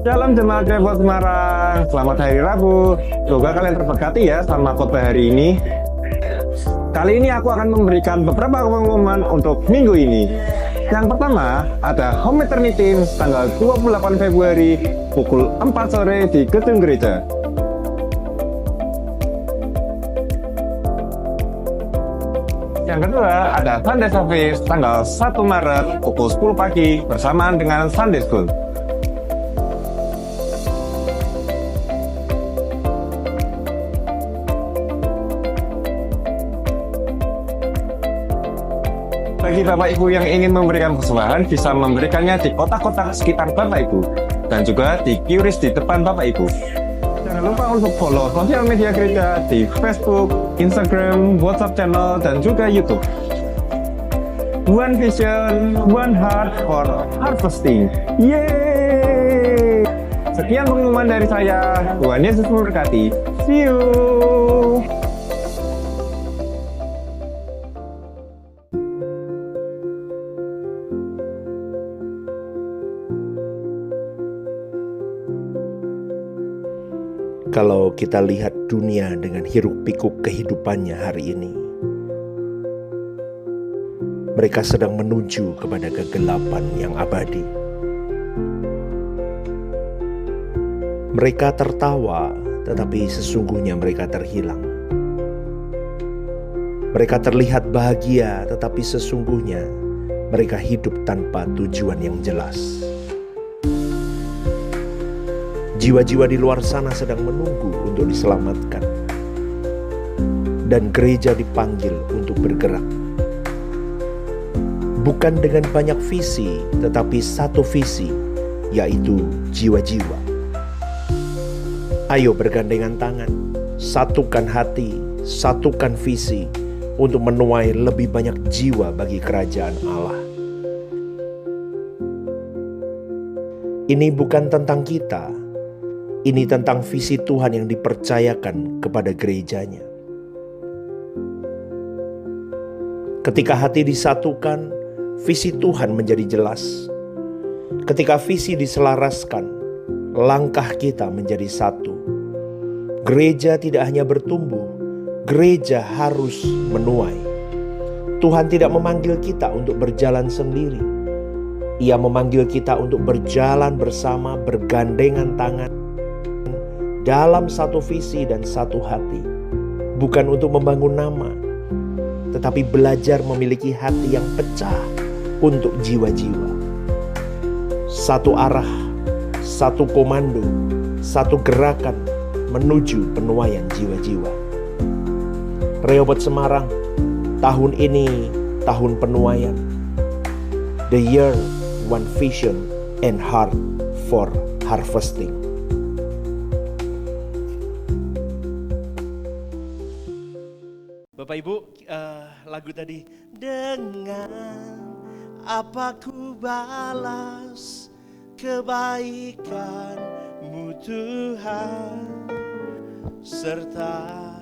Shalom jemaat Depot Semarang, selamat hari Rabu. Semoga kalian terberkati ya sama khotbah hari ini. Kali ini aku akan memberikan beberapa pengumuman untuk minggu ini. Yang pertama, ada Home Eternity tanggal 28 Februari pukul 4 sore di gedung gereja. Yang kedua, ada Sunday Service tanggal 1 Maret pukul 10 pagi bersamaan dengan Sunday School. Bagi Bapak Ibu yang ingin memberikan persembahan, bisa memberikannya di kotak-kotak sekitar Bapak Ibu dan juga di QRIS di depan Bapak Ibu. Jangan lupa untuk follow sosial media gereja di Facebook, Instagram, WhatsApp channel, dan juga YouTube. One Vision, One Heart for Harvesting. Yeay! Sekian pengumuman dari saya. Tuhan Yesus memberkati. See you! Kalau kita lihat dunia dengan hiruk-pikuk kehidupannya hari ini, mereka sedang menuju kepada kegelapan yang abadi. Mereka tertawa, tetapi sesungguhnya mereka terhilang. Mereka terlihat bahagia, tetapi sesungguhnya mereka hidup tanpa tujuan yang jelas. Jiwa-jiwa di luar sana sedang menunggu untuk diselamatkan. Dan gereja dipanggil untuk bergerak. Bukan dengan banyak visi, tetapi satu visi, yaitu jiwa-jiwa. Ayo bergandengan tangan, satukan hati, satukan visi, untuk menuai lebih banyak jiwa bagi kerajaan Allah. Ini bukan tentang kita. Ini tentang visi Tuhan yang dipercayakan kepada gerejanya. Ketika hati disatukan, visi Tuhan menjadi jelas. Ketika visi diselaraskan, langkah kita menjadi satu. Gereja tidak hanya bertumbuh, gereja harus menuai. Tuhan tidak memanggil kita untuk berjalan sendiri. Ia memanggil kita untuk berjalan bersama, bergandengan tangan, dalam satu visi dan satu hati. Bukan untuk membangun nama, tetapi belajar memiliki hati yang pecah untuk jiwa-jiwa. Satu arah, satu komando, satu gerakan menuju penuaian jiwa-jiwa. Rehoboth Semarang, tahun ini tahun penuaian. The year, one vision and heart for harvesting. Bapak Ibu, lagu tadi, dengan apa ku balas kebaikan-Mu Tuhan, serta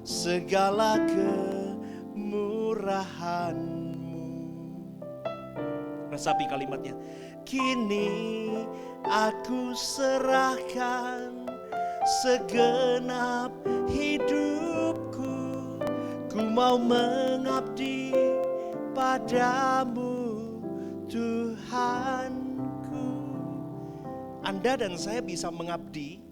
segala kemurahan-Mu. Resapi kalimatnya. Kini aku serahkan segenap hidupku, ku mau mengabdi padamu Tuhanku. Anda dan saya bisa mengabdi.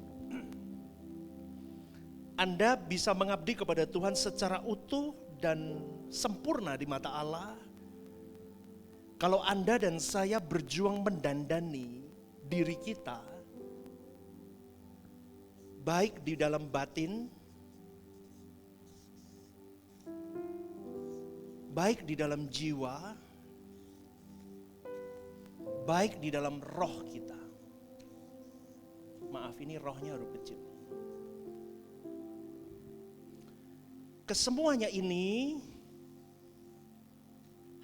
Anda bisa mengabdi kepada Tuhan secara utuh dan sempurna di mata Allah. Kalau Anda dan saya berjuang mendandani diri kita, baik di dalam batin, baik di dalam jiwa, baik di dalam roh kita. Maaf, ini rohnya huruf kecil. Kesemuanya ini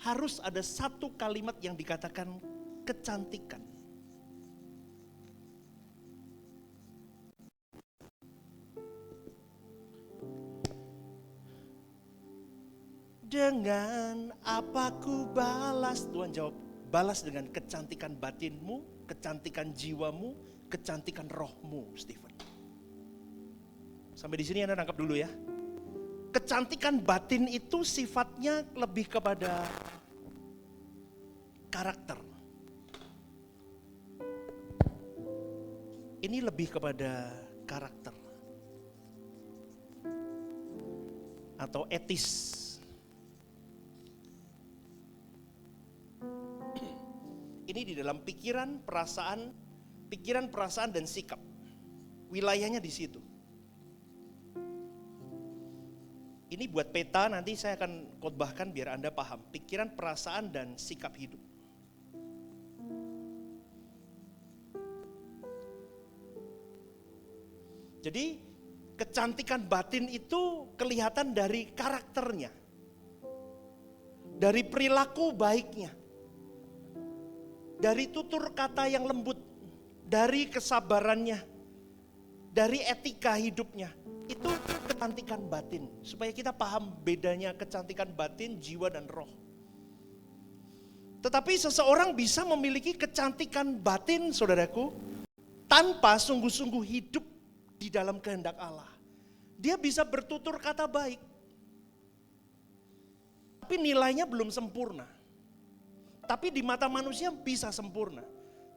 harus ada satu kalimat yang dikatakan kecantikan. Dengan apa ku balas? Tuhan jawab, balas dengan kecantikan batinmu, kecantikan jiwamu, kecantikan rohmu, Stephen. Sampai di sini Anda nangkap dulu ya. Kecantikan batin itu sifatnya lebih kepada karakter. Ini lebih kepada karakter atau etis. Ini di dalam pikiran, perasaan dan sikap. Wilayahnya di situ. Ini buat peta, nanti saya akan khotbahkan biar Anda paham. Pikiran, perasaan dan sikap hidup. Jadi kecantikan batin itu kelihatan dari karakternya. Dari perilaku baiknya. Dari tutur kata yang lembut. Dari kesabarannya. Dari etika hidupnya. Itu kecantikan batin. Supaya kita paham bedanya kecantikan batin, jiwa dan roh. Tetapi seseorang bisa memiliki kecantikan batin, saudaraku, tanpa sungguh-sungguh hidup di dalam kehendak Allah. Dia bisa bertutur kata baik, tapi nilainya belum sempurna. Tapi di mata manusia bisa sempurna.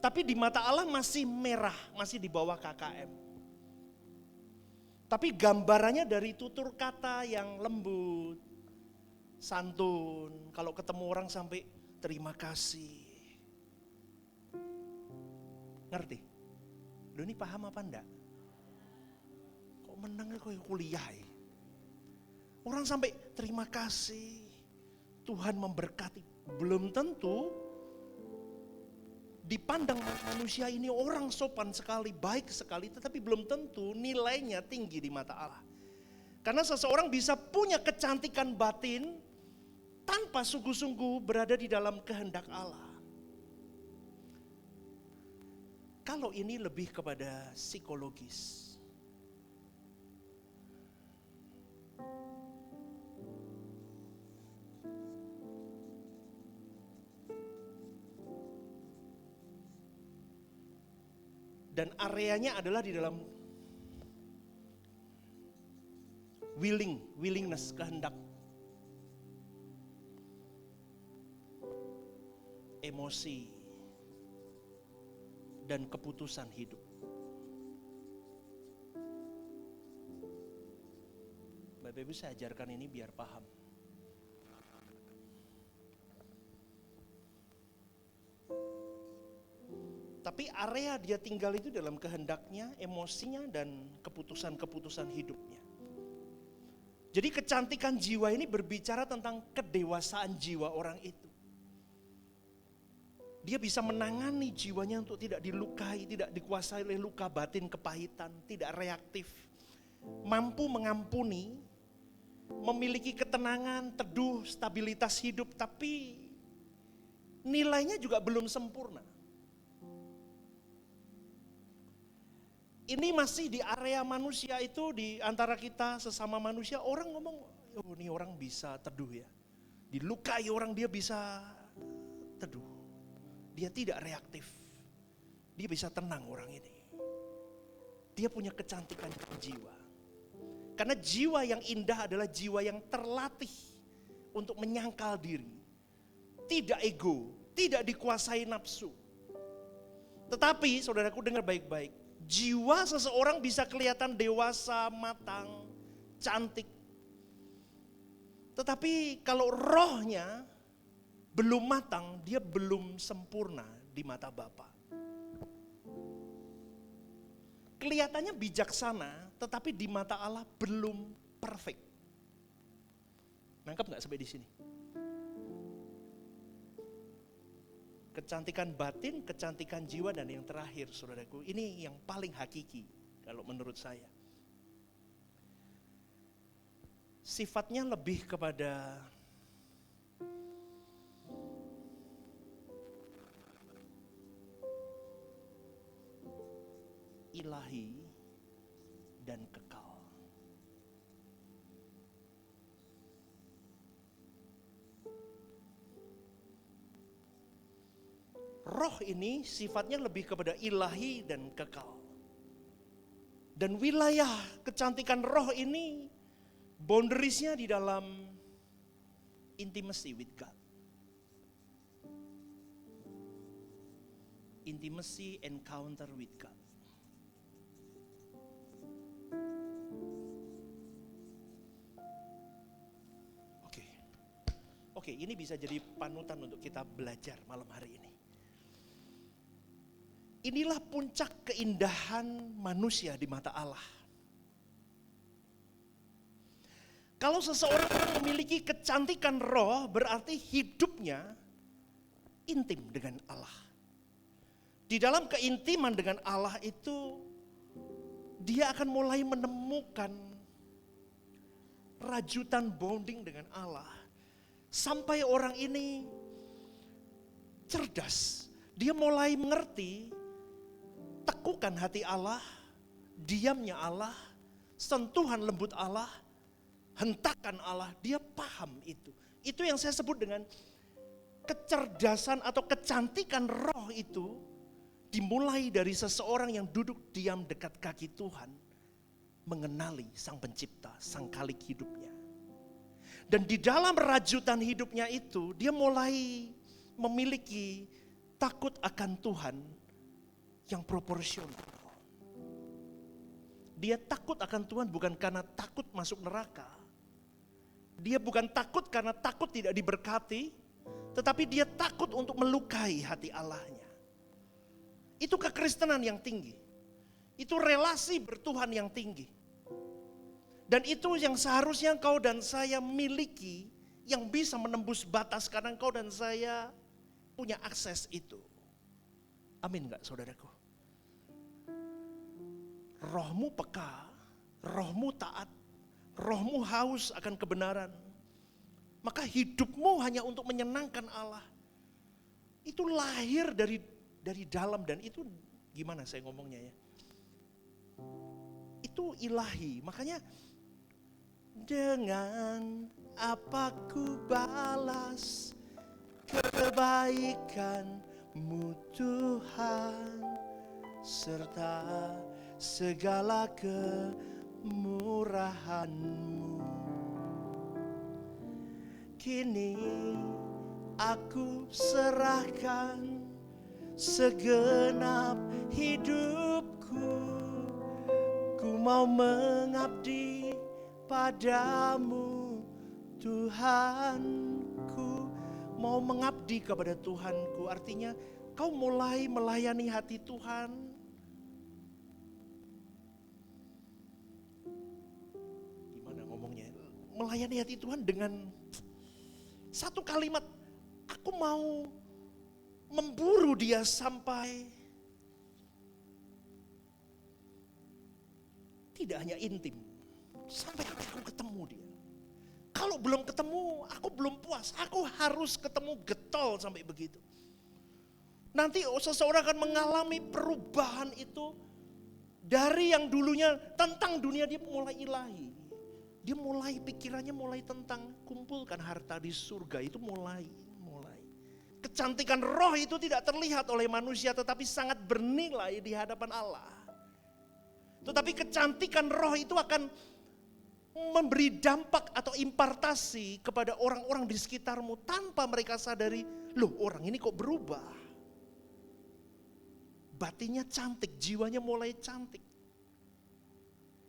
Tapi di mata Allah masih merah, masih di bawah KKM. Tapi gambarannya dari tutur kata yang lembut, santun, kalau ketemu orang sampai terima kasih. Ngerti? Lu ini paham apa enggak? Kok menangnya kayak kuliah ya? Orang sampai terima kasih, Tuhan memberkati. Belum tentu dipandang manusia ini orang sopan sekali, baik sekali, tetapi belum tentu nilainya tinggi di mata Allah. Karena seseorang bisa punya kecantikan batin tanpa sungguh-sungguh berada di dalam kehendak Allah. Kalau ini lebih kepada psikologis. Dan areanya adalah di dalam willingness, kehendak. Emosi dan keputusan hidup. Bapak Ibu, saya ajarkan ini biar paham. Tapi area dia tinggal itu dalam kehendaknya, emosinya, dan keputusan-keputusan hidupnya. Jadi kecantikan jiwa ini berbicara tentang kedewasaan jiwa orang itu. Dia bisa menangani jiwanya untuk tidak dilukai, tidak dikuasai oleh luka batin kepahitan, tidak reaktif. Mampu mengampuni, memiliki ketenangan, teduh, stabilitas hidup, tapi nilainya juga belum sempurna. Ini masih di area manusia itu, di antara kita sesama manusia, orang ngomong, oh ini orang bisa teduh ya. Dilukai orang dia bisa teduh. Dia tidak reaktif. Dia bisa tenang orang ini. Dia punya kecantikan jiwa. Karena jiwa yang indah adalah jiwa yang terlatih untuk menyangkal diri. Tidak ego, tidak dikuasai nafsu. Tetapi saudaraku dengar baik-baik. Jiwa seseorang bisa kelihatan dewasa, matang, cantik. Tetapi kalau rohnya belum matang, dia belum sempurna di mata Bapa. Kelihatannya bijaksana, tetapi di mata Allah belum perfect. Nangkap nggak sampai di sini? Kecantikan batin, kecantikan jiwa, dan yang terakhir saudaraku, ini yang paling hakiki kalau menurut saya. Sifatnya lebih kepada ilahi dan kekal. roh ini sifatnya lebih kepada ilahi dan kekal. Dan wilayah kecantikan roh ini boundariesnya di dalam intimacy with God. Intimacy encounter with God. Oke, ini bisa jadi panutan untuk kita belajar malam hari ini. Inilah puncak keindahan manusia di mata Allah. Kalau seseorang memiliki kecantikan roh, berarti hidupnya intim dengan Allah. Di dalam keintiman dengan Allah itu, dia akan mulai menemukan rajutan bonding dengan Allah. Sampai orang ini cerdas. Dia mulai mengerti tekukan hati Allah, diamnya Allah, sentuhan lembut Allah, hentakan Allah. Dia paham itu. Itu yang saya sebut dengan kecerdasan atau kecantikan roh itu dimulai dari seseorang yang duduk diam dekat kaki Tuhan, mengenali Sang Pencipta, Sang Khalik hidupnya. Dan di dalam rajutan hidupnya itu, dia mulai memiliki takut akan Tuhan yang proporsional. Dia takut akan Tuhan bukan karena takut masuk neraka. Dia bukan takut karena takut tidak diberkati, tetapi dia takut untuk melukai hati Allahnya. Itu kekristenan yang tinggi. Itu relasi bertuhan yang tinggi. Dan itu yang seharusnya engkau dan saya miliki, yang bisa menembus batas karena engkau dan saya punya akses itu. Amin gak saudaraku? Rohmu peka, rohmu taat, rohmu haus akan kebenaran. Maka hidupmu hanya untuk menyenangkan Allah. Itu lahir dari dalam, dan itu gimana saya ngomongnya ya? Itu ilahi, makanya dengan apa ku balas kebaikan-Mu Tuhan, serta segala kemurahan-Mu. Kini aku serahkan segenap hidupku, ku mau mengabdi padamu Tuhanku. Mau mengabdi kepada Tuhanku, artinya kau mulai melayani hati Tuhan. Gimana ngomongnya? Melayani hati Tuhan dengan satu kalimat, aku mau memburu dia sampai tidak hanya intim, sampai aku ketemu dia. Kalau belum ketemu, aku belum puas. Aku harus ketemu, getol sampai begitu. Nanti seseorang akan mengalami perubahan itu. Dari yang dulunya tentang dunia, dia mulai ilahi. Dia mulai pikirannya mulai tentang kumpulkan harta di surga. Itu mulai. Kecantikan roh itu tidak terlihat oleh manusia, tetapi sangat bernilai di hadapan Allah. Tetapi kecantikan roh itu akan memberi dampak atau impartasi kepada orang-orang di sekitarmu tanpa mereka sadari, loh orang ini kok berubah. Batinnya cantik, jiwanya mulai cantik.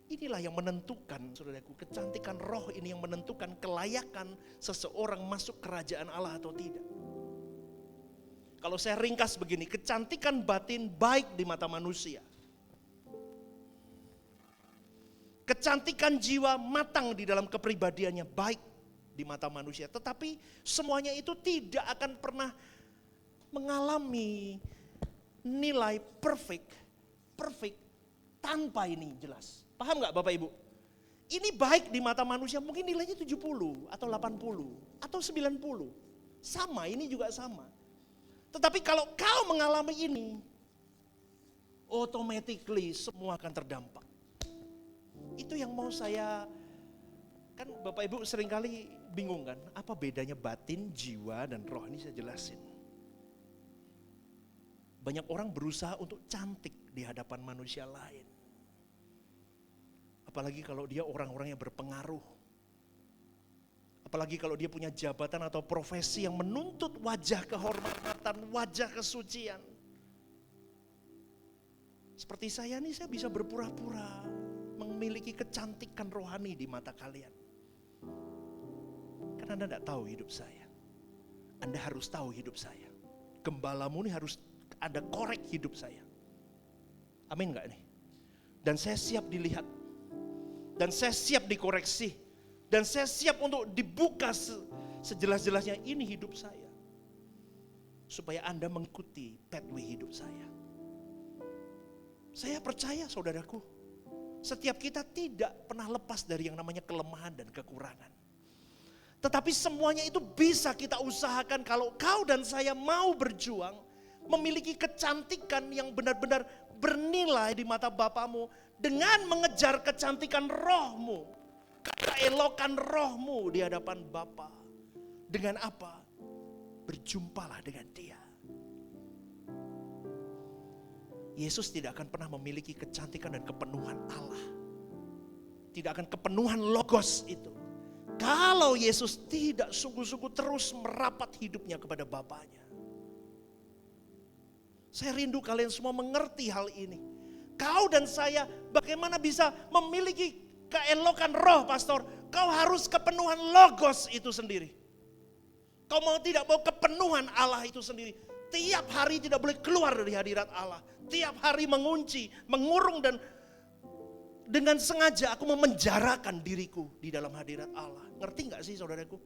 Inilah yang menentukan, saudaraku, kecantikan roh ini yang menentukan kelayakan seseorang masuk kerajaan Allah atau tidak. Kalau saya ringkas begini, kecantikan batin baik di mata manusia. Kecantikan jiwa matang di dalam kepribadiannya baik di mata manusia. Tetapi semuanya itu tidak akan pernah mengalami nilai perfect tanpa ini jelas. Paham gak Bapak Ibu? Ini baik di mata manusia mungkin nilainya 70 atau 80 atau 90. Sama, ini juga sama. Tetapi kalau kau mengalami ini, automatically semua akan terdampak. Itu yang mau saya, kan Bapak Ibu seringkali bingung kan, apa bedanya batin, jiwa, dan roh, ini saya jelasin. Banyak orang berusaha untuk cantik di hadapan manusia lain. Apalagi kalau dia orang-orang yang berpengaruh. Apalagi kalau dia punya jabatan atau profesi yang menuntut wajah kehormatan, wajah kesucian. Seperti saya nih, saya bisa berpura-pura memiliki kecantikan rohani di mata kalian. Karena Anda tidak tahu hidup saya. Anda harus tahu hidup saya. Gembalamu ini harus Anda korek hidup saya. Amin gak nih? Dan saya siap dilihat. Dan saya siap dikoreksi. Dan saya siap untuk dibuka sejelas-jelasnya, ini hidup saya. Supaya Anda mengikuti pathway hidup saya. Saya percaya saudaraku, setiap kita tidak pernah lepas dari yang namanya kelemahan dan kekurangan. Tetapi semuanya itu bisa kita usahakan kalau kau dan saya mau berjuang, memiliki kecantikan yang benar-benar bernilai di mata Bapamu dengan mengejar kecantikan rohmu, keelokan rohmu di hadapan Bapa. Dengan apa? Berjumpalah dengan Dia. Yesus tidak akan pernah memiliki kecantikan dan kepenuhan Allah. Tidak akan kepenuhan logos itu. Kalau Yesus tidak sungguh-sungguh terus merapat hidupnya kepada Bapanya. Saya rindu kalian semua mengerti hal ini. Kau dan saya bagaimana bisa memiliki keelokan roh, pastor? Kau harus kepenuhan logos itu sendiri. Kau tidak mau kepenuhan Allah itu sendiri. Tiap hari tidak boleh keluar dari hadirat Allah. Tiap hari mengunci, mengurung, dan dengan sengaja aku memenjarakan diriku di dalam hadirat Allah. Ngerti gak sih saudaraku?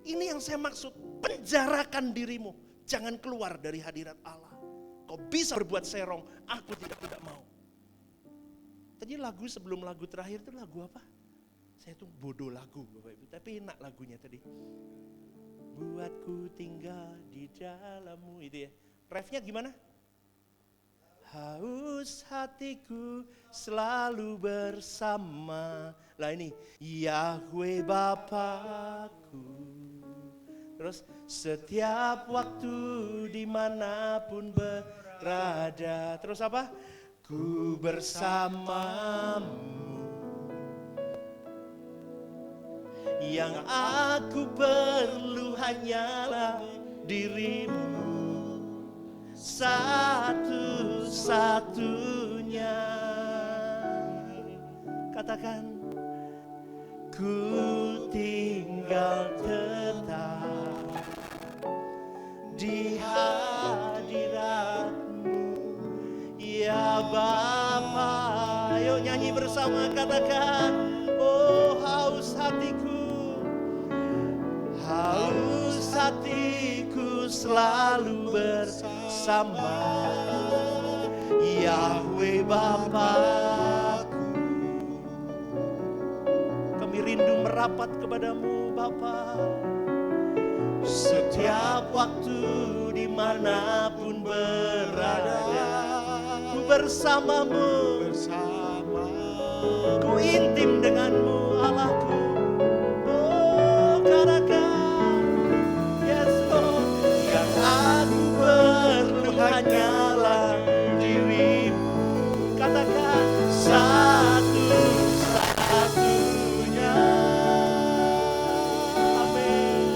Ini yang saya maksud, penjarakan dirimu. Jangan keluar dari hadirat Allah. Kau bisa berbuat serong, aku tidak mau. Tadi lagu sebelum lagu terakhir itu lagu apa? Saya tuh bodoh lagu Bapak Ibu, tapi enak lagunya tadi. Buatku tinggal di dalammu, itu ya. Refnya gimana? Haus hatiku selalu bersama. Lah ini, Yahweh Bapakku. Terus setiap waktu dimanapun berada. Terus apa? Ku bersamamu. Yang aku perlu hanyalah dirimu, satu-satunya. Katakan, ku tinggal tetap di hadiratmu, ya Bapa. Ayo nyanyi bersama, katakan, oh haus hatiku, haus hatiku selalu bersama Yahweh Bapakku. Kami rindu merapat kepadamu Bapa. Setiap waktu dimanapun berada, ku bersamamu, ku intim denganmu Allahku. Oh katakan, yes Lord, yang aku perlu hanyalah dirimu. Katakan, satu-satunya. Amin.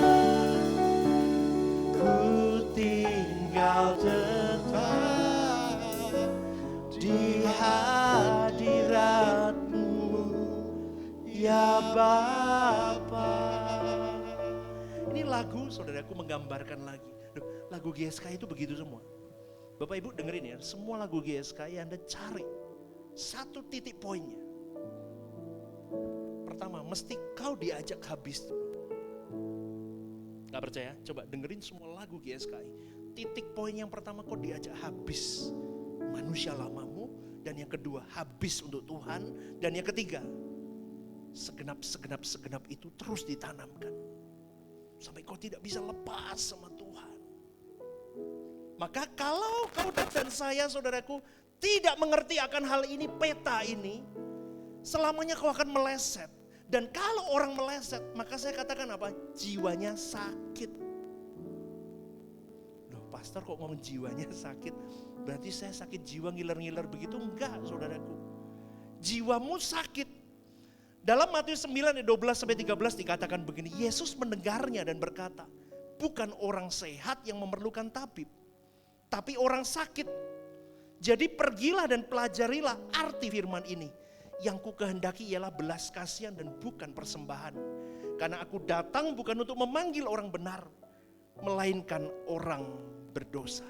Ku tinggal tetap di hadiratmu, ya Bapa. Ini lagu saudaraku menggambarkan lagi. Duh, lagu GSK itu begitu semua. Bapak Ibu dengerin ya, semua lagu GSK yang Anda cari satu titik poinnya. Pertama, mesti kau diajak habis dulu. Gak percaya? Coba dengerin semua lagu GSKI. Titik poin yang pertama, kau diajak habis manusia lamamu. Dan yang kedua, habis untuk Tuhan. Dan yang ketiga, segenap itu terus ditanamkan. Sampai kau tidak bisa lepas sama Tuhan. Maka kalau kau dan saya saudaraku tidak mengerti akan hal ini, peta ini, selamanya kau akan meleset. Dan kalau orang meleset, maka saya katakan apa? Jiwanya sakit. Loh pastor kok ngomong jiwanya sakit, berarti saya sakit jiwa ngiler-ngiler begitu? Enggak, saudaraku. Jiwamu sakit. Dalam Matius 9 ayat 12-13 dikatakan begini, Yesus mendengarnya dan berkata, bukan orang sehat yang memerlukan tabib, tapi orang sakit. Jadi pergilah dan pelajarilah arti firman ini. Yang ku kehendaki ialah belas kasihan dan bukan persembahan. Karena aku datang bukan untuk memanggil orang benar, melainkan orang berdosa.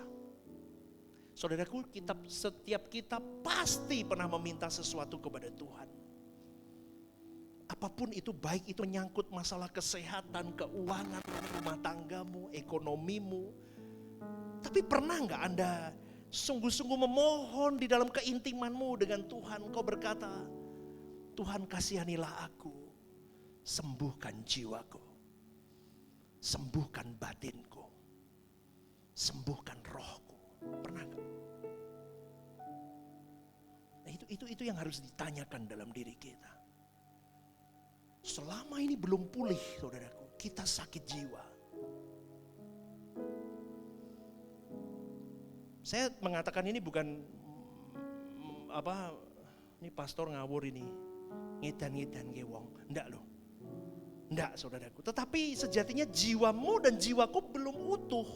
Saudaraku, setiap kita pasti pernah meminta sesuatu kepada Tuhan. Apapun itu, baik itu menyangkut masalah kesehatan, keuangan, rumah tanggamu, ekonomimu. Tapi pernah gak Anda sungguh-sungguh memohon di dalam keintimanmu dengan Tuhan? Kau berkata, Tuhan kasihanilah aku, sembuhkan jiwaku, sembuhkan batinku, sembuhkan rohku. Pernah gak? Nah, itu yang harus ditanyakan dalam diri kita. Selama ini belum pulih, saudaraku, kita sakit jiwa. Saya mengatakan ini bukan ini pastor ngawur ini, ngedan ke wong, enggak loh. Enggak, saudaraku. Tetapi sejatinya jiwamu dan jiwaku belum utuh.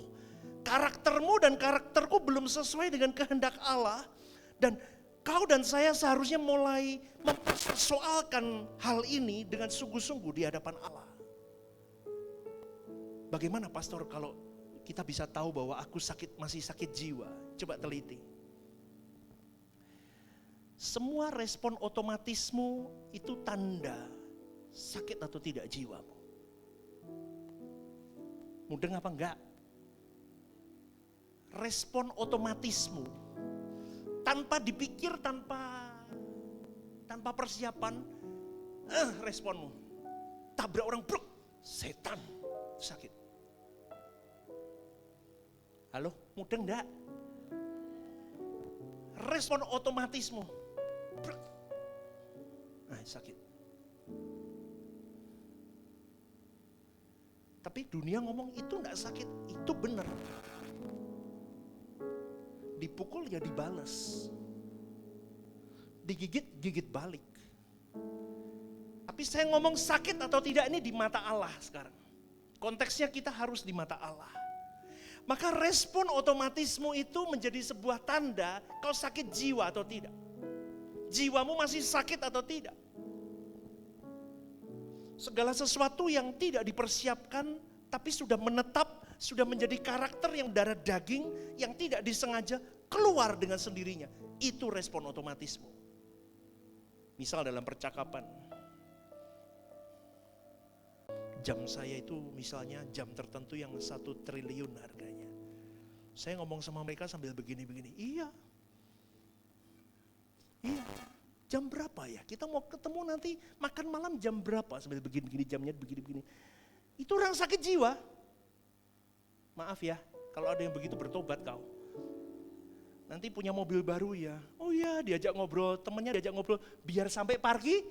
Karaktermu dan karakterku belum sesuai dengan kehendak Allah. Dan kau dan saya seharusnya mulai mempersoalkan hal ini dengan sungguh-sungguh di hadapan Allah. Bagaimana pastor kalau kita bisa tahu bahwa aku masih sakit jiwa? Coba teliti. Semua respon otomatismu itu tanda sakit atau tidak jiwamu. Mudeng apa enggak? Respon otomatismu tanpa dipikir, tanpa persiapan, responmu. Tabrak orang, bruk, setan, sakit. Halo, mudeng enggak? Respon otomatismu, bruk, sakit. Tapi dunia ngomong itu enggak sakit, itu benar. Dipukul ya dibalas, digigit, gigit balik. Tapi saya ngomong sakit atau tidak ini di mata Allah sekarang. Konteksnya kita harus di mata Allah. Maka respon otomatismu itu menjadi sebuah tanda kau sakit jiwa atau tidak. Jiwamu masih sakit atau tidak. Segala sesuatu yang tidak dipersiapkan tapi sudah menetap, sudah menjadi karakter yang darah daging, yang tidak disengaja keluar dengan sendirinya. Itu respon otomatismu. Misal dalam percakapan, jam saya itu misalnya jam tertentu yang 1 triliun harganya. Saya ngomong sama mereka sambil begini-begini, iya, jam berapa ya? Kita mau ketemu nanti makan malam jam berapa? Sambil begini-begini, jamnya begini-begini. Itu orang sakit jiwa. Maaf ya, kalau ada yang begitu bertobat kau. Nanti punya mobil baru ya. Oh iya, diajak ngobrol, temennya diajak ngobrol. Biar sampai pagi,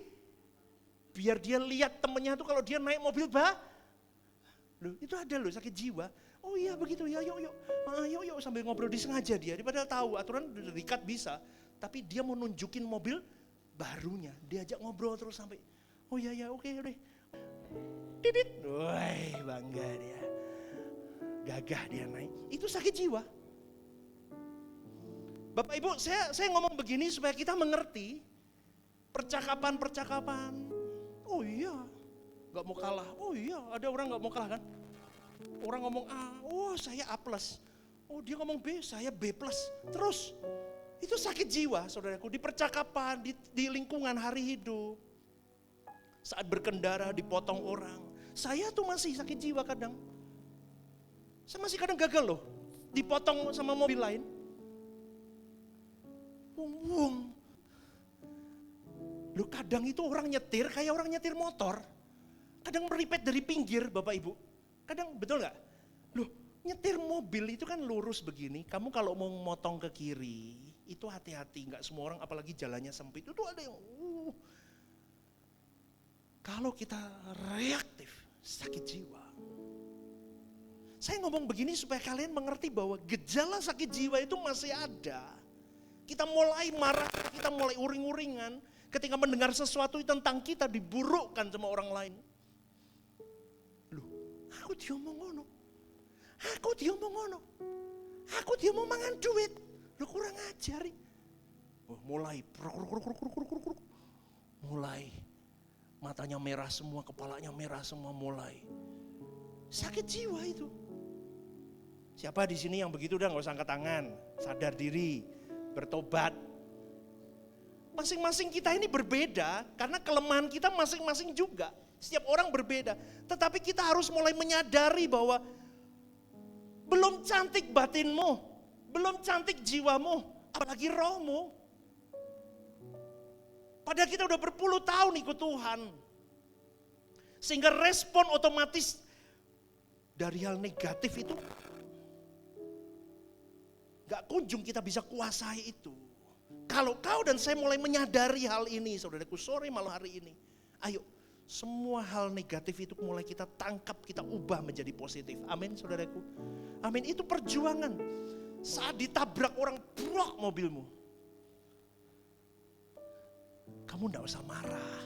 biar dia lihat temennya tuh kalau dia naik mobil loh, itu ada loh sakit jiwa. Oh iya begitu ya, yuk. Yuk sambil ngobrol disengaja dia. Dia padahal tahu aturan diikat bisa. Tapi dia mau nunjukin mobil barunya. Diajak ngobrol terus sampai, oh iya ya, oke deh. Didit, woi bangga dia. Gagah dia naik, itu sakit jiwa. Bapak Ibu, saya ngomong begini supaya kita mengerti percakapan. Oh iya, gak mau kalah. Oh iya, ada orang gak mau kalah kan? Orang ngomong A, oh saya A+. Oh dia ngomong B, saya B+. Terus, itu sakit jiwa saudaraku. Di percakapan, di lingkungan hari hidup. Saat berkendara dipotong orang. Saya tuh masih sakit jiwa kadang. Saya masih kadang gagal loh, dipotong sama mobil lain. Wung. Loh kadang itu orang nyetir kayak orang nyetir motor. Kadang meripet dari pinggir Bapak Ibu. Kadang betul gak? Loh nyetir mobil itu kan lurus begini. Kamu kalau mau motong ke kiri, itu hati-hati. Gak semua orang apalagi jalannya sempit. Itu ada yang Kalau kita reaktif, sakit jiwa. Saya ngomong begini supaya kalian mengerti bahwa gejala sakit jiwa itu masih ada. Kita mulai marah, kita mulai uring-uringan ketika mendengar sesuatu tentang kita diburukkan sama orang lain. Loh, aku diomong ngono. Aku diomong ngono. Aku diomong mangan duit. Lu kurang ajari. Oh, mulai mulai matanya merah semua, kepalanya merah semua, mulai sakit jiwa itu. Siapa di sini yang begitu udah nggak usah angkat tangan, sadar diri, bertobat. Masing-masing kita ini berbeda karena kelemahan kita masing-masing juga. Setiap orang berbeda, tetapi kita harus mulai menyadari bahwa belum cantik batinmu, belum cantik jiwamu, apalagi rohmu. Padahal kita udah berpuluh tahun ikut Tuhan. Sehingga respon otomatis dari hal negatif itu gak kunjung kita bisa kuasai itu. Kalau kau dan saya mulai menyadari hal ini, saudaraku, sore malam hari ini. Ayo, semua hal negatif itu mulai kita tangkap, kita ubah menjadi positif. Amin, saudaraku. Amin, itu perjuangan. Saat ditabrak orang, brok mobilmu. Kamu enggak usah marah.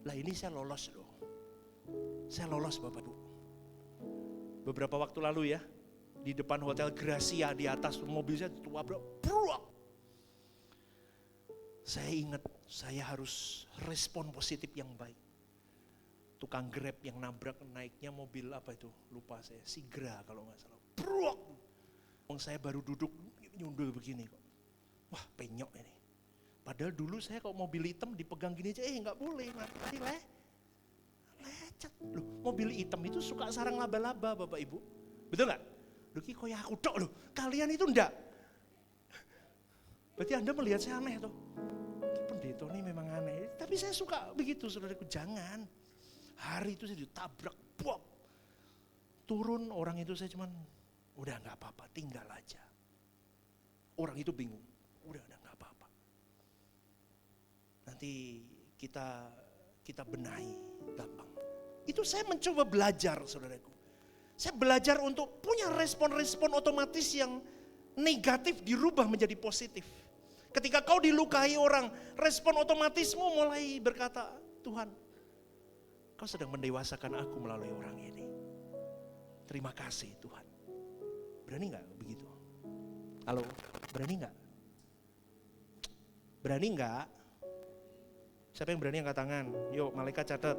Lah ini saya lolos loh. Saya lolos Bapak Ibu. Beberapa waktu lalu ya, di depan Hotel Gracia di atas mobil saya ditabrak, brok. Saya ingat saya harus respon positif yang baik. Tukang Grab yang nabrak, naiknya mobil apa itu? Lupa saya, Sigra kalau nggak salah. Brok. Saya baru duduk nyundul begini kok. Wah penyok ini. Padahal dulu saya kalau mobil hitam dipegang gini aja, nggak boleh, nanti lecet. Loh, mobil hitam itu suka sarang laba-laba Bapak Ibu. Betul nggak? Loh kok ya aku tok loh, kalian itu enggak. Berarti Anda melihat saya aneh toh. Pendeta ini memang aneh, tapi saya suka begitu saudaraku, jangan. Hari itu saya ditabrak, bom. Turun orang itu saya cuman, udah gak apa-apa, tinggal aja. Orang itu bingung, udah gak apa-apa. Nanti kita benahi, gampang. Itu saya mencoba belajar saudaraku. Saya belajar untuk punya respon-respon otomatis yang negatif dirubah menjadi positif. Ketika kau dilukai orang, respon otomatismu mulai berkata, Tuhan, kau sedang mendewasakan aku melalui orang ini. Terima kasih Tuhan. Berani gak begitu? Halo, berani gak? Berani gak? Siapa yang berani angkat tangan? Yuk, malaikat catat.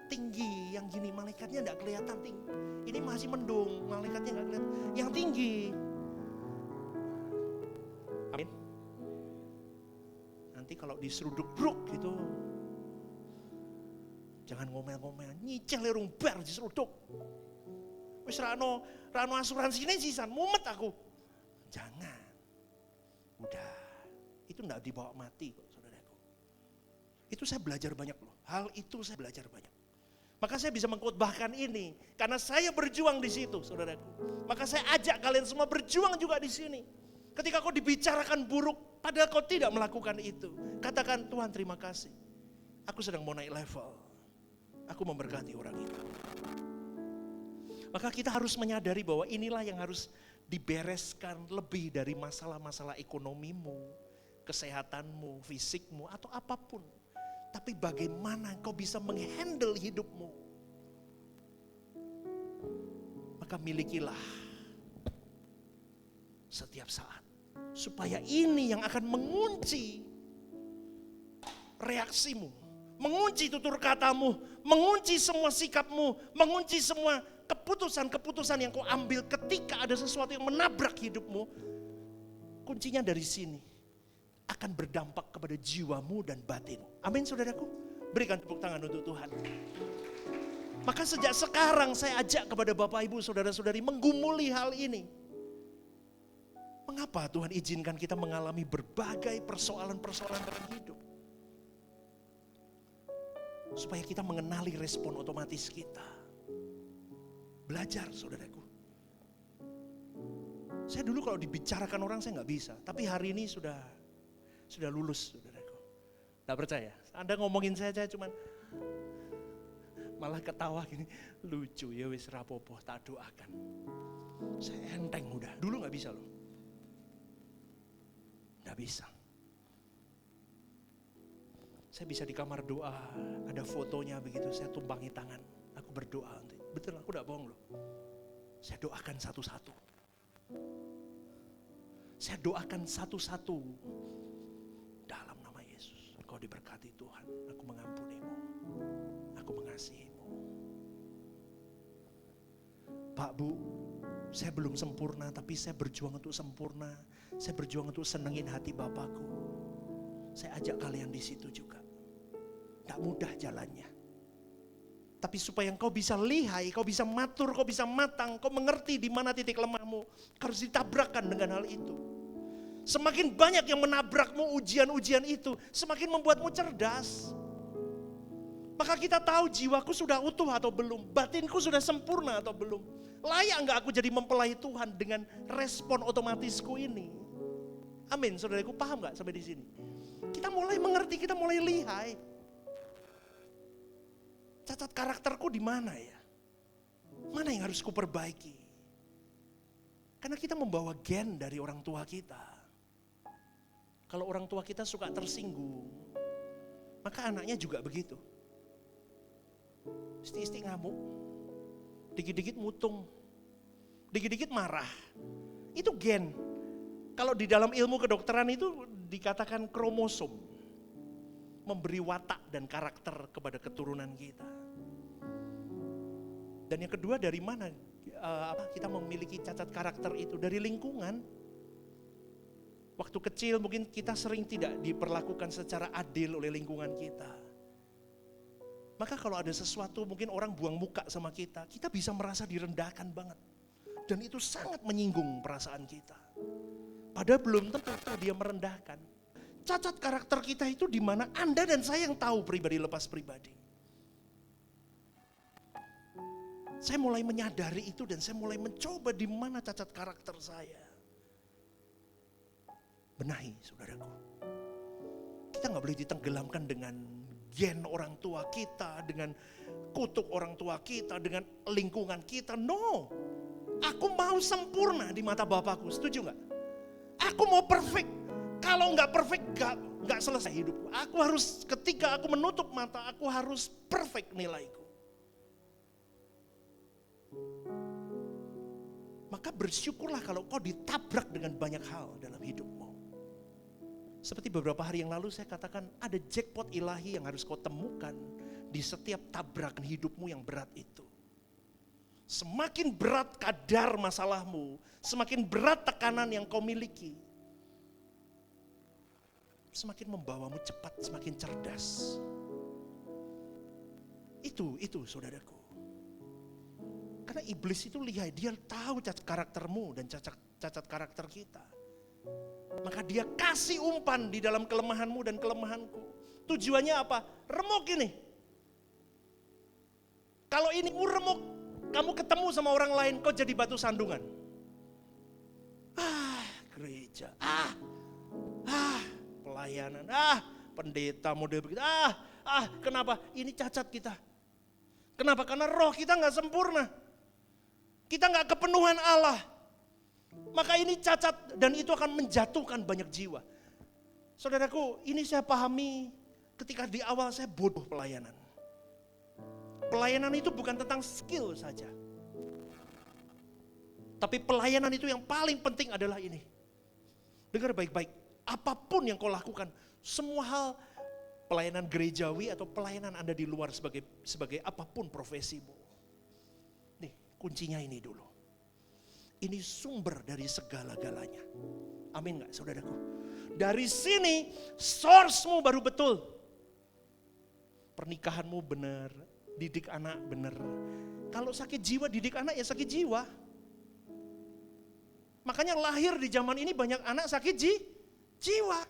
Tinggi, yang gini malaikatnya gak kelihatan tinggi. Ini masih mendung, malaikatnya gak kelihatan. Yang tinggi. Amin. Nanti kalau diseruduk bruk gitu, jangan ngomel-ngomel, nyicil lerung bar diseruduk. Wis rano asuransi ini sisan, mumet aku. Jangan. Udah, itu enggak dibawa mati kok saudaraku. Itu saya belajar banyak loh, hal itu saya belajar banyak. Maka saya bisa mengkhotbahkan ini, karena saya berjuang di situ saudaraku. Maka saya ajak kalian semua berjuang juga di sini. Ketika kau dibicarakan buruk, padahal kau tidak melakukan itu. Katakan, Tuhan terima kasih. Aku sedang mau naik level. Aku memberkati orang itu. Maka kita harus menyadari bahwa inilah yang harus dibereskan lebih dari masalah-masalah ekonomimu, kesehatanmu, fisikmu, atau apapun. Tapi bagaimana kau bisa menghandle hidupmu. Maka milikilah setiap saat. Supaya ini yang akan mengunci reaksimu, mengunci tutur katamu, mengunci semua sikapmu, mengunci semua keputusan-keputusan yang kau ambil ketika ada sesuatu yang menabrak hidupmu. Kuncinya dari sini, akan berdampak kepada jiwamu dan batin. Amin saudaraku, berikan tepuk tangan untuk Tuhan. Maka sejak sekarang saya ajak kepada Bapak Ibu saudara-saudari menggumuli hal ini. Mengapa Tuhan izinkan kita mengalami berbagai persoalan-persoalan dalam hidup? Supaya kita mengenali respon otomatis kita. Belajar saudaraku. Saya dulu kalau dibicarakan orang saya nggak bisa. Tapi hari ini sudah lulus saudaraku. Nggak percaya? Anda ngomongin saya cuman Malah ketawa gini, lucu ya wis rapopo, tak doakan. Saya enteng udah, dulu gak bisa loh. Gak bisa. Saya bisa di kamar doa, ada fotonya begitu, saya tumpangi tangan. Aku berdoa, betul aku gak bohong loh. Saya doakan satu-satu. Saya doakan satu-satu. Dalam nama Yesus, Engkau diberkati Tuhan, aku mengampunimu, aku mengasihimu. Pak Bu, saya belum sempurna, tapi saya berjuang untuk sempurna. Saya berjuang untuk senengin hati Bapakku. Saya ajak kalian di situ juga. Gak mudah jalannya. Tapi supaya engkau bisa lihai, kau bisa matur, kau bisa matang, kau mengerti di mana titik lemahmu, harus ditabrakkan dengan hal itu. Semakin banyak yang menabrakmu ujian-ujian itu, semakin membuatmu cerdas. Maka kita tahu jiwaku sudah utuh atau belum, batinku sudah sempurna atau belum. Layak enggak aku jadi mempelai Tuhan dengan respon otomatisku ini? Amin, saudaraku, paham enggak sampai di sini? Kita mulai mengerti, kita mulai lihai. Cacat karakterku di mana ya? Mana yang harus kuperbaiki? Karena kita membawa gen dari orang tua kita. Kalau orang tua kita suka tersinggung, maka anaknya juga begitu. Isti-isti ngamuk, dikit-dikit mutung, dikit-dikit marah. Itu gen. Kalau di dalam ilmu kedokteran itu dikatakan kromosom. Memberi watak dan karakter kepada keturunan kita. Dan yang kedua, dari mana kita memiliki cacat karakter itu? Dari lingkungan. Waktu kecil mungkin kita sering tidak diperlakukan secara adil oleh lingkungan kita. Maka kalau ada sesuatu, mungkin orang buang muka sama kita bisa merasa direndahkan banget. Dan itu sangat menyinggung perasaan kita. Padahal belum tentu dia merendahkan. Cacat karakter kita itu di mana Anda dan saya yang tahu pribadi lepas pribadi. Saya mulai menyadari itu dan saya mulai mencoba di mana cacat karakter saya. Benahi, saudaraku. Kita nggak boleh ditenggelamkan dengan gen orang tua kita, dengan kutuk orang tua kita, dengan lingkungan kita. No, aku mau sempurna di mata Bapakku. Setuju nggak? Aku mau perfect. Kalau nggak perfect, nggak selesai hidupku. Aku harus, ketika aku menutup mata, aku harus perfect nilaiku. Maka bersyukurlah kalau kau ditabrak dengan banyak hal dalam hidupmu. Seperti beberapa hari yang lalu saya katakan, ada jackpot ilahi yang harus kau temukan di setiap tabrakan hidupmu yang berat itu. Semakin berat kadar masalahmu, semakin berat tekanan yang kau miliki, semakin membawamu cepat, semakin cerdas. Itu saudaraku. Karena iblis itu lihai, dia tahu cacat karaktermu dan cacat karakter kita. Maka dia kasih umpan di dalam kelemahanmu dan kelemahanku. Tujuannya apa? Remuk ini. Kalau ini remuk, kamu ketemu sama orang lain, kau jadi batu sandungan. Gereja, pelayanan, pendeta model begitu, kenapa? Ini cacat kita. Kenapa? Karena roh kita gak sempurna. Kita gak kepenuhan Allah. Maka ini cacat dan itu akan menjatuhkan banyak jiwa. Saudaraku, ini saya pahami ketika di awal saya bodoh pelayanan. Pelayanan itu bukan tentang skill saja. Tapi pelayanan itu yang paling penting adalah ini. Dengar baik-baik, apapun yang kau lakukan, semua hal pelayanan gerejawi atau pelayanan Anda di luar sebagai apapun profesimu. Nih, kuncinya ini dulu. Ini sumber dari segala-galanya. Amin gak saudaraku? Dari sini source-mu baru betul. Pernikahanmu benar, didik anak benar. Kalau sakit jiwa, didik anak ya sakit jiwa. Makanya lahir di zaman ini banyak anak sakit jiwa.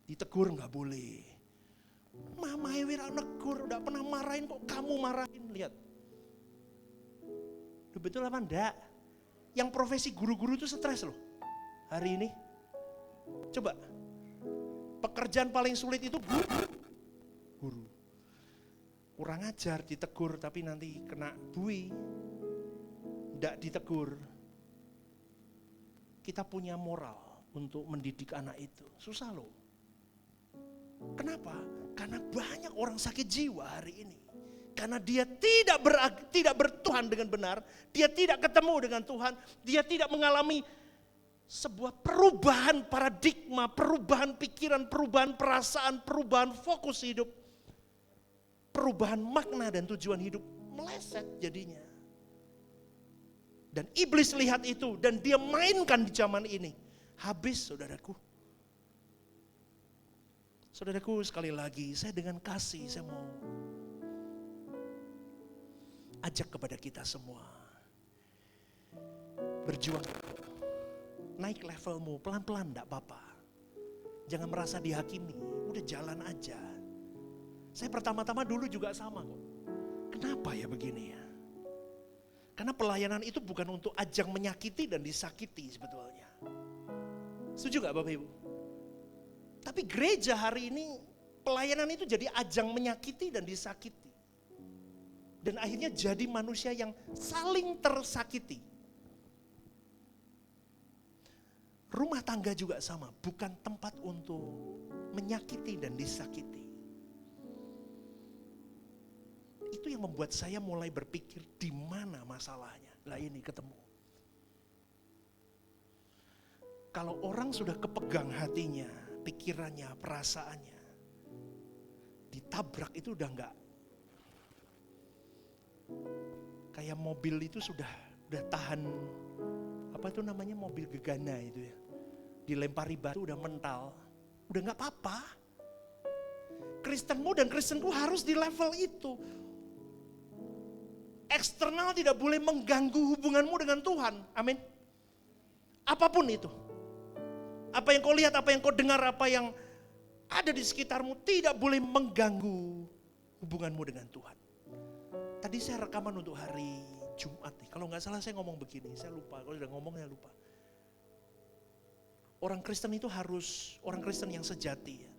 Ditegur gak boleh. Mama Ewira negur, udah pernah marahin kok kamu marahin. Lihat. Betul apa enggak? Yang profesi guru-guru itu stres loh. Hari ini. Coba. Pekerjaan paling sulit itu guru. kurang ajar, ditegur tapi nanti kena bui. Tidak ditegur. Kita punya moral untuk mendidik anak itu. Susah loh. Kenapa? Karena banyak orang sakit jiwa hari ini. Karena dia tidak bertuhan dengan benar, dia tidak ketemu dengan Tuhan, dia tidak mengalami sebuah perubahan paradigma, perubahan pikiran, perubahan perasaan, perubahan fokus hidup, perubahan makna dan tujuan hidup, meleset jadinya. Dan iblis lihat itu dan dia mainkan di zaman ini. Habis saudaraku. Saudaraku, sekali lagi saya dengan kasih saya mau ajak kepada kita semua. Berjuang. Naik levelmu pelan-pelan enggak apa-apa. Jangan merasa dihakimi, udah jalan aja. Saya pertama-tama dulu juga sama kok. Kenapa ya begini ya? Karena pelayanan itu bukan untuk ajang menyakiti dan disakiti sebetulnya. Setuju gak Bapak Ibu? Tapi gereja hari ini pelayanan itu jadi ajang menyakiti dan disakiti. Dan akhirnya jadi manusia yang saling tersakiti. Rumah tangga juga sama, bukan tempat untuk menyakiti dan disakiti. Itu yang membuat saya mulai berpikir di mana masalahnya. Lah ini ketemu. Kalau orang sudah kepegang hatinya, pikirannya, perasaannya, ditabrak itu udah enggak. Kayak mobil itu sudah tahan, apa itu namanya, mobil gegana itu ya. Dilempari batu udah mental, udah enggak apa-apa. Kristenmu dan Kristenku harus di level itu. Eksternal tidak boleh mengganggu hubunganmu dengan Tuhan. Amin. Apapun itu. Apa yang kau lihat, apa yang kau dengar, apa yang ada di sekitarmu tidak boleh mengganggu hubunganmu dengan Tuhan. Tadi saya rekaman untuk hari Jumat nih. Kalau nggak salah saya ngomong begini, saya lupa. Kalau sudah ngomong saya lupa. Orang Kristen itu harus, orang Kristen yang sejati ya,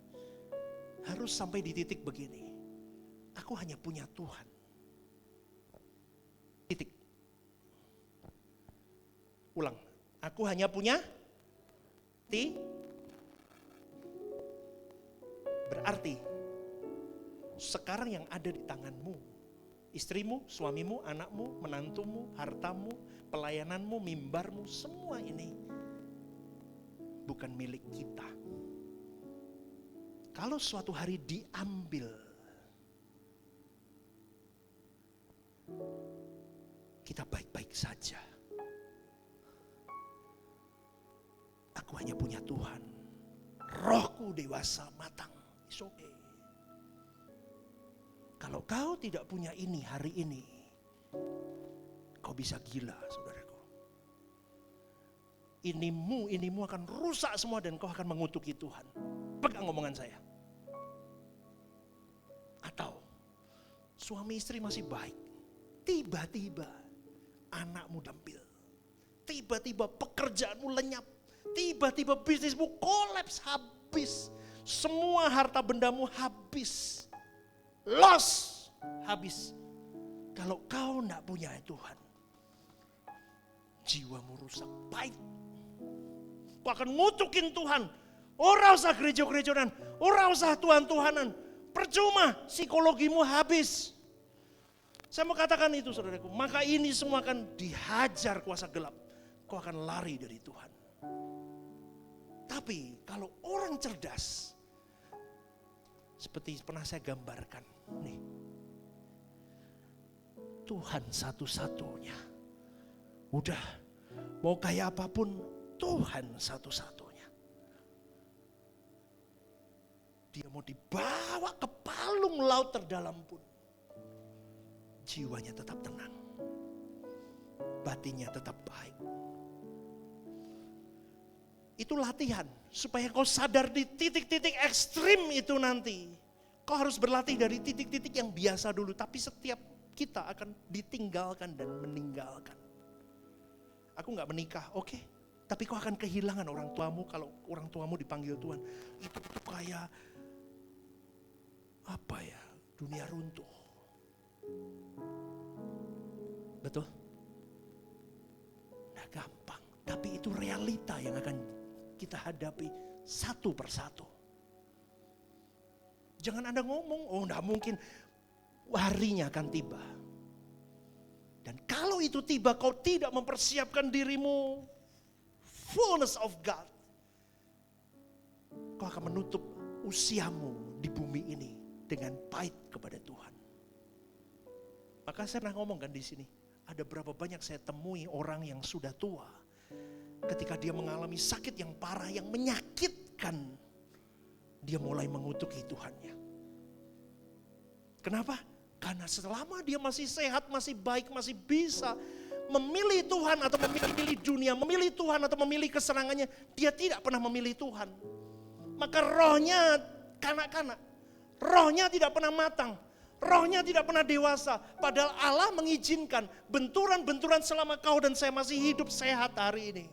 harus sampai di titik begini. Aku hanya punya Tuhan. Titik. Ulang. Aku hanya punya berarti sekarang yang ada di tanganmu, istrimu, suamimu, anakmu, menantumu, hartamu, pelayananmu, mimbarmu, semua ini bukan milik kita. Kalau suatu hari diambil, kita baik-baik saja. Aku hanya punya Tuhan. Rohku dewasa matang. It's okay. Kalau kau tidak punya ini hari ini, kau bisa gila, saudaraku. Inimu akan rusak semua dan kau akan mengutuki Tuhan. Pegang omongan saya. Atau suami istri masih baik, tiba-tiba anakmu dampil, tiba-tiba pekerjaanmu lenyap, tiba-tiba bisnismu kolaps habis, semua harta bendamu habis, loss habis. Kalau kau tidak punya Tuhan, jiwamu rusak, baik. Kau akan ngutukin Tuhan. Ora usah gereja-gerejonan, ora usah Tuhan-Tuhanan. Percuma, psikologimu habis. Saya mau katakan itu saudaraku, maka ini semua akan dihajar kuasa gelap. Kau akan lari dari Tuhan. Tapi kalau orang cerdas, seperti pernah saya gambarkan, nih, Tuhan satu-satunya. Udah, mau kayak apapun, Tuhan satu-satunya. Dia mau dibawa ke palung laut terdalam pun, jiwanya tetap tenang, batinnya tetap baik. Itu latihan supaya kau sadar di titik-titik ekstrim itu nanti. Kau harus berlatih dari titik-titik yang biasa dulu, tapi setiap kita akan ditinggalkan dan meninggalkan. Aku gak menikah, oke. Tapi kau akan kehilangan orang tuamu kalau orang tuamu dipanggil Tuhan. Itu kayak apa ya, dunia runtuh. Betul? Nah gampang, tapi itu realita yang akan kita hadapi satu persatu. Jangan Anda ngomong, oh enggak mungkin, harinya akan tiba. Dan kalau itu tiba, kau tidak mempersiapkan dirimu, fullness of God, kau akan menutup usiamu di bumi ini dengan pahit kepada Tuhan. Maka saya pernah ngomong kan di sini, ada berapa banyak saya temui orang yang sudah tua, ketika dia mengalami sakit yang parah, yang menyakitkan, dia mulai mengutuki Tuhannya. Kenapa? Karena selama dia masih sehat, masih baik, masih bisa memilih Tuhan atau memilih dunia, memilih Tuhan atau memilih kesenangannya, dia tidak pernah memilih Tuhan. Maka rohnya kanak-kanak, rohnya tidak pernah matang, rohnya tidak pernah dewasa. Padahal Allah mengizinkan benturan-benturan selama kau dan saya masih hidup sehat hari ini.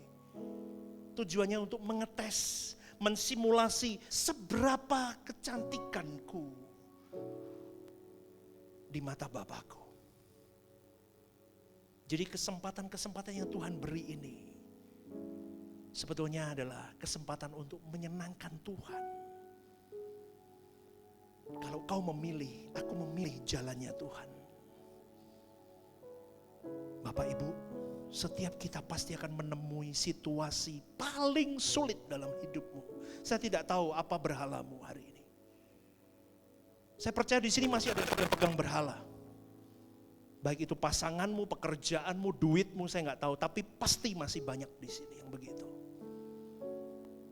Tujuannya untuk mengetes, mensimulasi seberapa kecantikanku di mata Bapakku. Jadi kesempatan-kesempatan yang Tuhan beri ini sebetulnya adalah kesempatan untuk menyenangkan Tuhan. Kalau kau memilih, aku memilih jalannya Tuhan. Bapak Ibu, setiap kita pasti akan menemui situasi paling sulit dalam hidupmu. Saya tidak tahu apa berhalamu hari ini. Saya percaya di sini masih ada yang pegang berhala. Baik itu pasanganmu, pekerjaanmu, duitmu, saya nggak tahu. Tapi pasti masih banyak di sini yang begitu.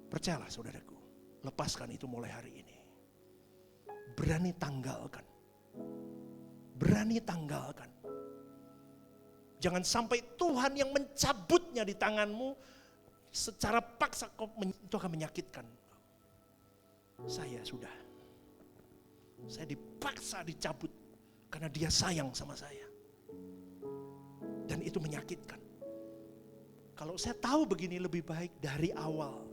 Percayalah saudaraku, lepaskan itu mulai hari ini. Berani tanggalkan. Berani tanggalkan. Jangan sampai Tuhan yang mencabutnya di tanganmu secara paksa, itu akan menyakitkan. Saya dipaksa dicabut karena dia sayang sama saya. Dan itu menyakitkan. Kalau saya tahu begini lebih baik dari awal.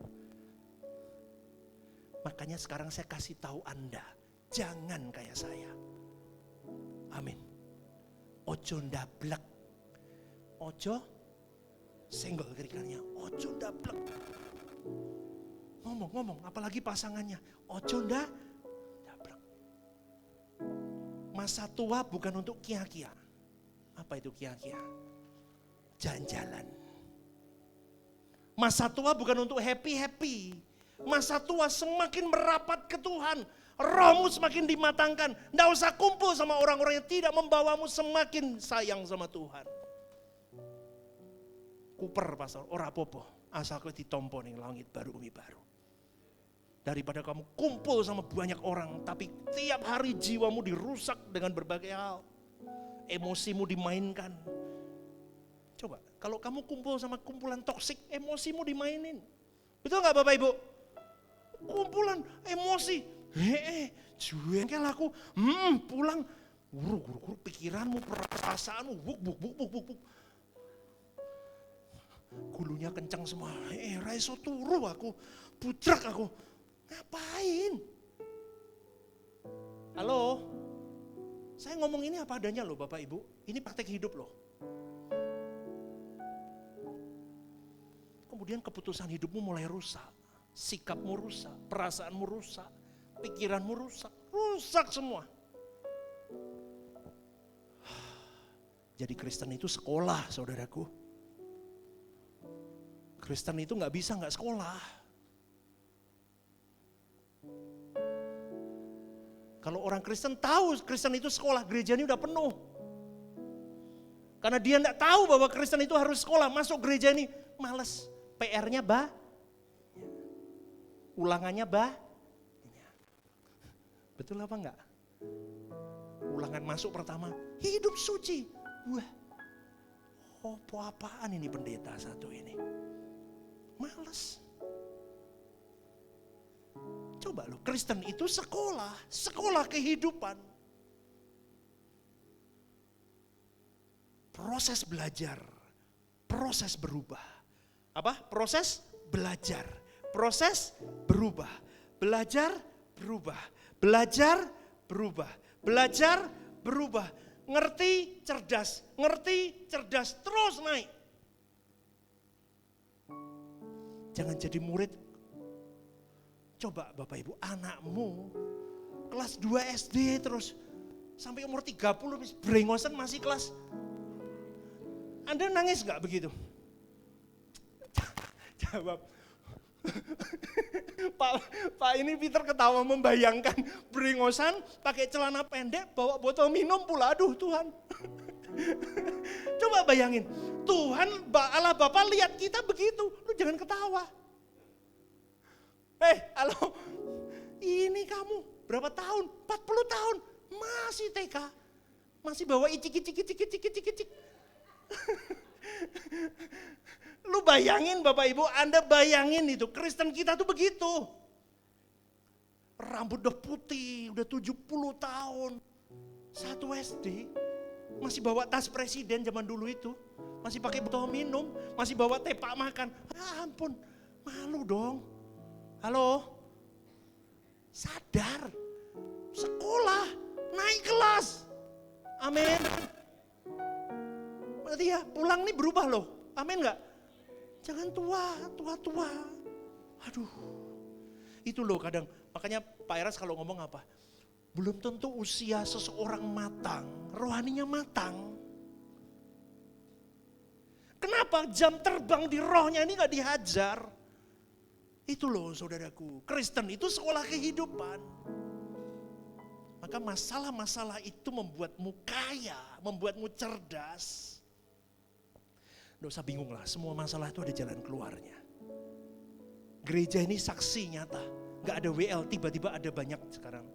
Makanya sekarang saya kasih tahu Anda, jangan kayak saya. Amin. Ojo ndablek. Ojo senggol kiri-kirinya. Ojo ndablek. Ngomong, apalagi pasangannya. Ojo ndablek. Masa tua bukan untuk kia-kia. Apa itu kia-kia? Jalan-jalan. Masa tua bukan untuk happy-happy. Masa tua semakin merapat ke Tuhan. Rohmu semakin dimatangkan. Nggak usah kumpul sama orang-orang yang tidak membawamu semakin sayang sama Tuhan. Kuper pastor, ora popo, asal kowe ditompo ning langit baru bumi baru. Daripada kamu kumpul sama banyak orang, tapi tiap hari jiwamu dirusak dengan berbagai hal. Emosimu dimainkan. Coba, kalau kamu kumpul sama kumpulan toksik, emosimu dimainin. Betul gak Bapak Ibu? Kumpulan emosi, jengkel aku, pulang, guru pikiranmu, perasaanmu, buk. Gulunya kencang semua, raiso turu aku, budrak aku, ngapain? Halo, saya ngomong ini apa adanya loh Bapak Ibu, ini praktek hidup loh. Kemudian keputusan hidupmu mulai rusak, sikapmu rusak, perasaanmu rusak, pikiranmu rusak semua. Jadi Kristen itu sekolah saudaraku. Kristen itu gak bisa gak sekolah. Kalau orang Kristen tahu Kristen itu sekolah, gereja ini udah penuh. Karena dia gak tahu bahwa Kristen itu harus sekolah, masuk gereja ini males. PR-nya ulangannya betul apa enggak? Ulangan masuk pertama, hidup suci. Wah, apaan ini pendeta satu ini? Males. Coba loh, Kristen itu sekolah kehidupan. Proses belajar, proses berubah. Apa? Proses belajar, proses berubah, belajar berubah, belajar berubah, belajar berubah. ngerti, cerdas, terus naik. Jangan jadi murid. Coba Bapak Ibu, anakmu kelas 2 SD terus sampai umur 30 brengosan masih kelas. Anda nangis gak begitu? Jawab. Pak ini Peter ketawa membayangkan brengosan pakai celana pendek bawa botol minum pula. Aduh Tuhan. Coba bayangin, Tuhan Allah Bapa lihat kita begitu, lu jangan ketawa. Halo, ini kamu berapa tahun? 40 tahun, masih TK, masih bawa icik. Lu bayangin Bapak Ibu, Anda bayangin itu, Kristen kita tuh begitu. Rambut udah putih, udah 70 tahun, 1 SD. Masih bawa tas presiden zaman dulu itu. Masih pakai botol minum, masih bawa tepak makan. Ya ampun, malu dong. Halo? Sadar. Sekolah, naik kelas. Amin. Berarti ya pulang nih berubah loh. Amin gak? Jangan tua. Aduh. Itu loh kadang, makanya Pak Eras kalau ngomong apa? Belum tentu usia seseorang matang, rohaninya matang. Kenapa jam terbang di rohnya ini gak dihajar? Itu loh saudaraku, Kristen itu sekolah kehidupan. Maka masalah-masalah itu membuatmu kaya, membuatmu cerdas. Nggak usah bingung lah, semua masalah itu ada jalan keluarnya. Gereja ini saksi nyata, gak ada WL, tiba-tiba ada banyak sekarang.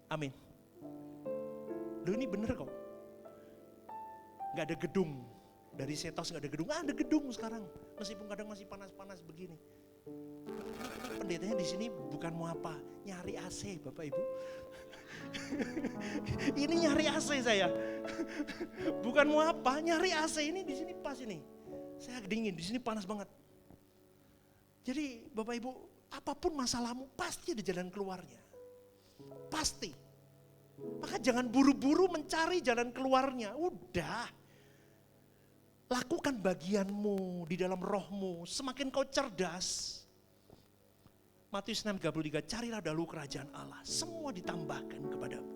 Amin. Loh ini bener kok. Gak ada gedung. Dari Setos gak ada gedung. Ada gedung sekarang. Meskipun kadang masih panas-panas begini. Pendetanya di sini bukan mau apa. Nyari AC Bapak Ibu. Ini nyari AC saya. Bukan mau apa. Nyari AC ini di sini pas ini. Saya dingin. Di sini panas banget. Jadi Bapak Ibu, apapun masalahmu pasti ada jalan keluarnya. Pasti. Maka jangan buru-buru mencari jalan keluarnya. Udah. Lakukan bagianmu di dalam rohmu. Semakin kau cerdas. Matius 6:33, carilah dahulu kerajaan Allah. Semua ditambahkan kepadamu.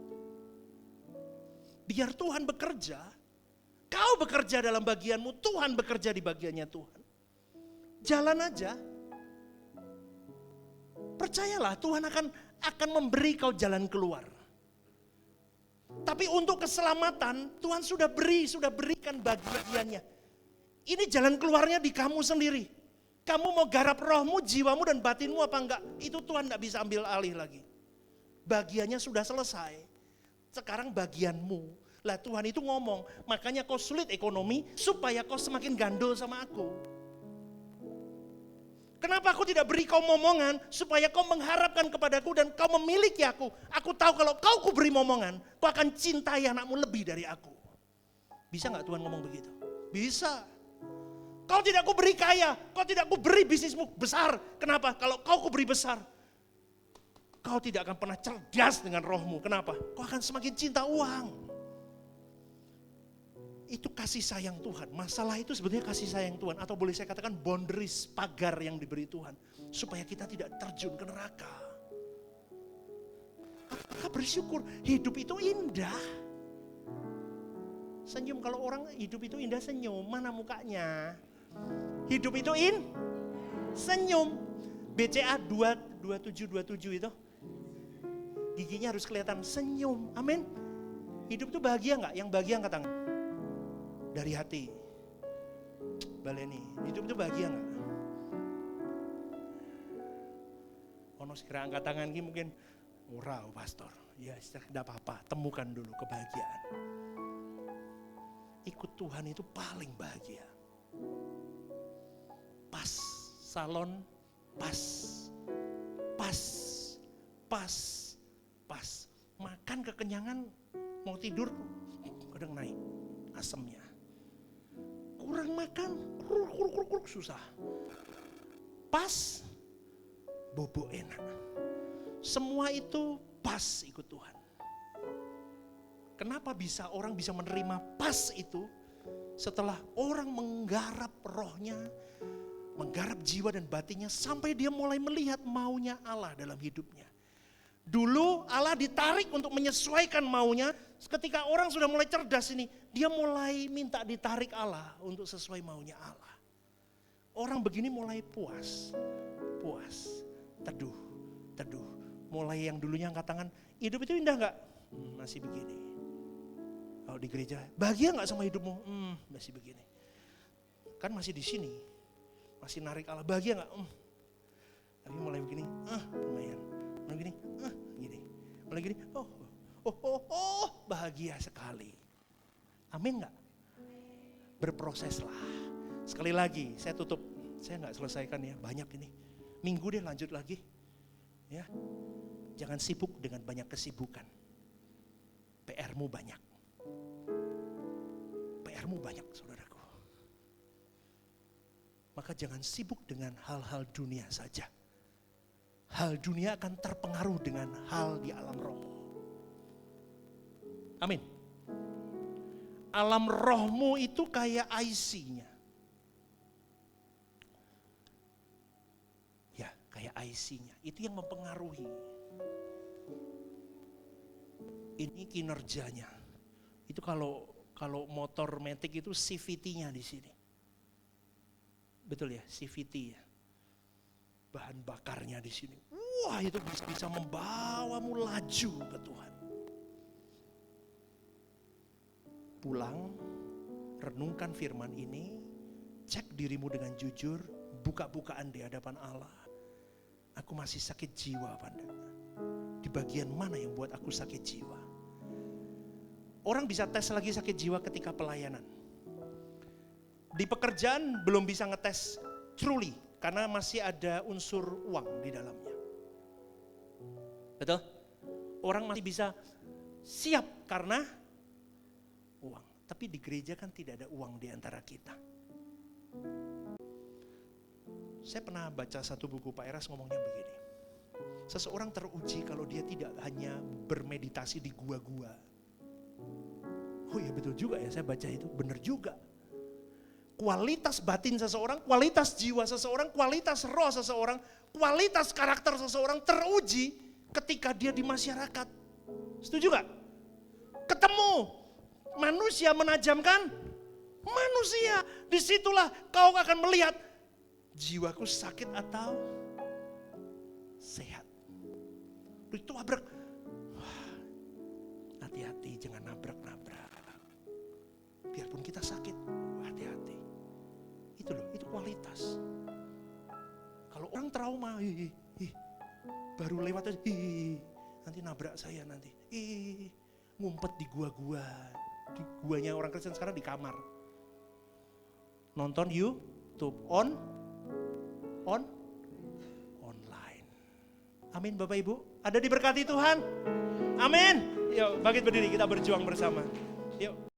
Biar Tuhan bekerja. Kau bekerja dalam bagianmu. Tuhan bekerja di bagiannya Tuhan. Jalan aja. Percayalah Tuhan akan memberi kau jalan keluar. Tapi untuk keselamatan Tuhan sudah berikan bagiannya. Ini jalan keluarnya di kamu sendiri. Kamu mau garap rohmu, jiwamu dan batinmu apa enggak? Itu Tuhan enggak bisa ambil alih lagi. Bagiannya sudah selesai. Sekarang bagianmu. Lah Tuhan itu ngomong, makanya kau sulit ekonomi supaya kau semakin gandul sama aku. Kenapa aku tidak beri kau momongan supaya kau mengharapkan kepadaku dan kau memiliki aku. Aku tahu kalau kau kuberi momongan, kau akan cintai anakmu lebih dari aku. Bisa gak Tuhan ngomong begitu? Bisa. Kau tidak kuberi kaya, kau tidak kuberi bisnismu besar. Kenapa? Kalau kau kuberi besar, kau tidak akan pernah cerdas dengan rohmu. Kenapa? Kau akan semakin cinta uang. Itu kasih sayang Tuhan. Masalah itu sebetulnya kasih sayang Tuhan. Atau boleh saya katakan boundaries, pagar yang diberi Tuhan. Supaya kita tidak terjun ke neraka. Maka bersyukur, hidup itu indah. Senyum, kalau orang hidup itu indah senyum. Mana mukanya? Hidup itu senyum. BCA 2727 itu. Giginya harus kelihatan senyum. Amin. Hidup itu bahagia gak? Yang bahagia angkat tangan. Dari hati. Baleni, hidup itu bahagia gak? Ono segera angkat tangan ini mungkin ora pastor. Ya tidak apa-apa, temukan dulu kebahagiaan. Ikut Tuhan itu paling bahagia. Pas, salon, pas. Makan kekenyangan, mau tidur, kadang naik asamnya. Kurang makan, kuruk, susah. Pas, bobo enak. Semua itu pas ikut Tuhan. Kenapa orang bisa menerima pas itu? Setelah orang menggarap rohnya, menggarap jiwa dan batinnya, sampai dia mulai melihat maunya Allah dalam hidupnya. Dulu Allah ditarik untuk menyesuaikan maunya, ketika orang sudah mulai cerdas ini, dia mulai minta ditarik Allah untuk sesuai maunya Allah. Orang begini mulai puas, teduh. Mulai yang dulunya angkat tangan, hidup itu indah gak? Masih begini. Kalau di gereja, bahagia gak sama hidupmu? Masih begini. Kan masih di sini, masih narik Allah, bahagia gak? Tapi mulai begini, lumayan. Mulai gini, gini. Mulai gini, bahagia sekali. Amin gak? Berproseslah. Sekali lagi, saya tutup. Saya gak selesaikan ya, banyak ini. Minggu deh lanjut lagi. Ya, jangan sibuk dengan banyak kesibukan. PR-mu banyak. PR-mu banyak, saudaraku. Maka jangan sibuk dengan hal-hal dunia saja. Hal dunia akan terpengaruh dengan hal di alam roh. Amin. Alam rohmu itu kayak IC-nya. Ya, kayak IC-nya. Itu yang mempengaruhi. Ini kinerjanya. Itu kalau motor matic itu CVT-nya di sini. Betul ya, CVT ya. Bahan bakarnya di sini. Wah, itu bisa membawamu laju ke Tuhan. Pulang, renungkan firman ini, cek dirimu dengan jujur, buka-bukaan di hadapan Allah. Aku masih sakit jiwa apa enggak? Di bagian mana yang buat aku sakit jiwa? Orang bisa tes lagi sakit jiwa ketika pelayanan. Di pekerjaan belum bisa ngetes truly, karena masih ada unsur uang di dalamnya. Betul? Orang masih bisa siap karena uang. Tapi di gereja kan tidak ada uang di antara kita. Saya pernah baca satu buku Pak Eras ngomongnya begini. Seseorang teruji kalau dia tidak hanya bermeditasi di gua-gua. Oh iya betul juga ya, saya baca itu, benar juga. Kualitas batin seseorang, kualitas jiwa seseorang, kualitas roh seseorang, kualitas karakter seseorang teruji ketika dia di masyarakat. Setuju gak? Ketemu manusia menajamkan manusia. Disitulah kau akan melihat jiwaku sakit atau sehat. Itu nabrak. Hati-hati jangan nabrak-nabrak. Biarpun kita sakit, hati-hati. Itu loh, itu kualitas. Kalau orang trauma, baru lewat aja, nanti nabrak saya nanti. Ngumpet di gua-gua. Di guanya orang Kristen sekarang di kamar. Nonton YouTube online. Amin Bapak Ibu. Ada diberkati Tuhan. Amin. Yuk bangkit berdiri, kita berjuang bersama. Yuk.